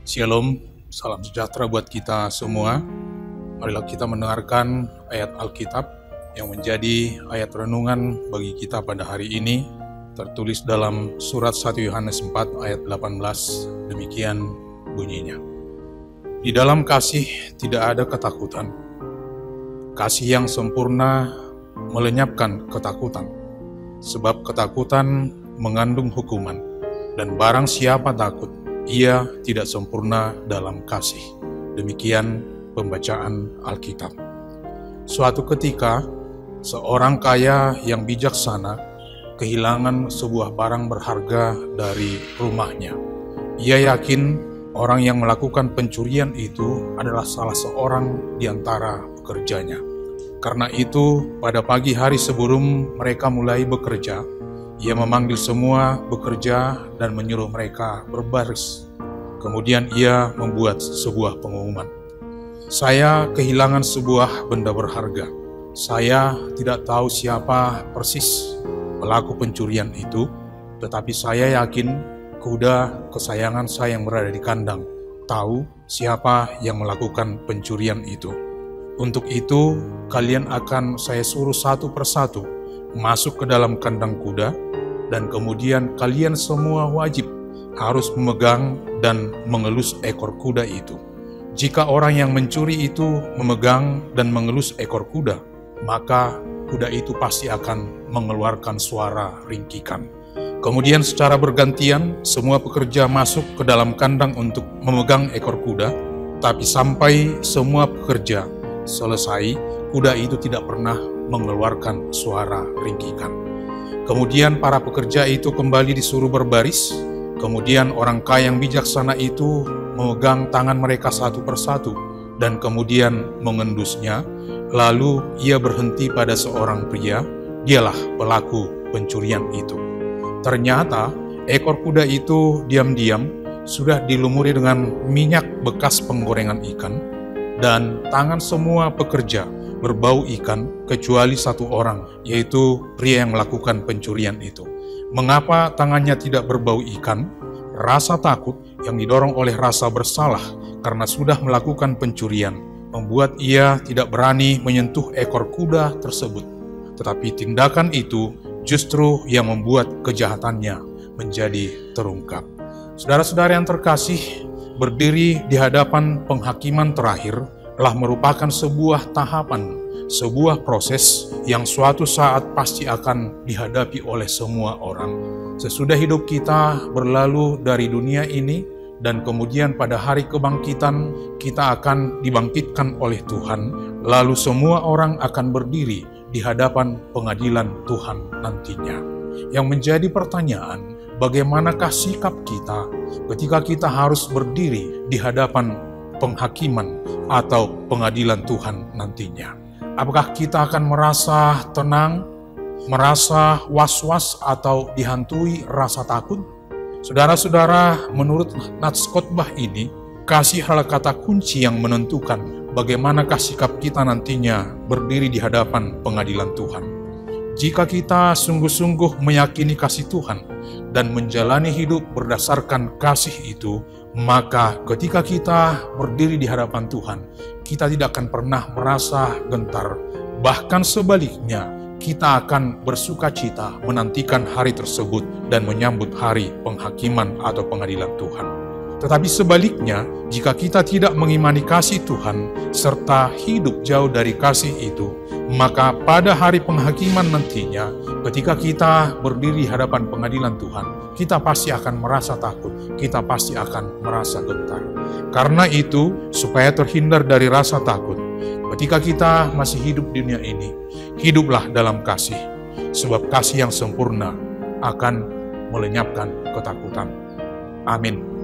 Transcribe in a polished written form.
Shalom, salam sejahtera buat kita semua. Marilah kita mendengarkan ayat Alkitab yang menjadi ayat renungan bagi kita pada hari ini, tertulis dalam surat 1 Yohanes 4 ayat 18, demikian bunyinya. Di dalam kasih tidak ada ketakutan. Kasih yang sempurna melenyapkan ketakutan, sebab ketakutan mengandung hukuman, dan barang siapa takut, ia tidak sempurna dalam kasih. Demikian pembacaan Alkitab. Suatu ketika, seorang kaya yang bijaksana kehilangan sebuah barang berharga dari rumahnya. Ia yakin orang yang melakukan pencurian itu adalah salah seorang di antara pekerjanya. Karena itu, pada pagi hari sebelum mereka mulai bekerja, ia memanggil semua bekerja dan menyuruh mereka berbaris. Kemudian ia membuat sebuah pengumuman. Saya kehilangan sebuah benda berharga. Saya tidak tahu siapa persis pelaku pencurian itu, tetapi saya yakin kuda kesayangan saya yang berada di kandang tahu siapa yang melakukan pencurian itu. Untuk itu, kalian akan saya suruh satu persatu masuk ke dalam kandang kuda, dan kemudian kalian semua wajib harus memegang dan mengelus ekor kuda itu. Jika orang yang mencuri itu memegang dan mengelus ekor kuda, maka kuda itu pasti akan mengeluarkan suara ringkikan. Kemudian secara bergantian, semua pekerja masuk ke dalam kandang untuk memegang ekor kuda, tapi sampai semua pekerja selesai, kuda itu tidak pernah mengeluarkan suara ringkikan. Kemudian para pekerja itu kembali disuruh berbaris. Kemudian orang kaya yang bijaksana itu memegang tangan mereka satu persatu dan kemudian mengendusnya. Lalu ia berhenti pada seorang pria, dialah pelaku pencurian itu. Ternyata ekor kuda itu diam-diam sudah dilumuri dengan minyak bekas penggorengan ikan, dan tangan semua pekerja berbau ikan kecuali satu orang, yaitu pria yang melakukan pencurian itu. Mengapa tangannya tidak berbau ikan? Rasa takut yang didorong oleh rasa bersalah karena sudah melakukan pencurian membuat ia tidak berani menyentuh ekor kuda tersebut. Tetapi tindakan itu justru yang membuat kejahatannya menjadi terungkap. Saudara-saudara yang terkasih, berdiri di hadapan penghakiman terakhir telah merupakan sebuah tahapan, sebuah proses yang suatu saat pasti akan dihadapi oleh semua orang. Sesudah hidup kita berlalu dari dunia ini, dan kemudian pada hari kebangkitan kita akan dibangkitkan oleh Tuhan, lalu semua orang akan berdiri di hadapan pengadilan Tuhan nantinya. Yang menjadi pertanyaan, bagaimanakah sikap kita ketika kita harus berdiri di hadapan penghakiman atau pengadilan Tuhan nantinya? Apakah kita akan merasa tenang, merasa was-was, atau dihantui rasa takut? Saudara-saudara, menurut nats khotbah ini, kasih adalah kata kunci yang menentukan bagaimanakah sikap kita nantinya berdiri di hadapan pengadilan Tuhan. Jika kita sungguh-sungguh meyakini kasih Tuhan dan menjalani hidup berdasarkan kasih itu, maka ketika kita berdiri di hadapan Tuhan, kita tidak akan pernah merasa gentar. Bahkan sebaliknya, kita akan bersuka cita menantikan hari tersebut dan menyambut hari penghakiman atau pengadilan Tuhan. Tetapi sebaliknya, jika kita tidak mengimani kasih Tuhan serta hidup jauh dari kasih itu, maka pada hari penghakiman nantinya, ketika kita berdiri di hadapan pengadilan Tuhan, kita pasti akan merasa takut, kita pasti akan merasa gentar. Karena itu, supaya terhindar dari rasa takut, ketika kita masih hidup di dunia ini, hiduplah dalam kasih, sebab kasih yang sempurna akan melenyapkan ketakutan. Amin.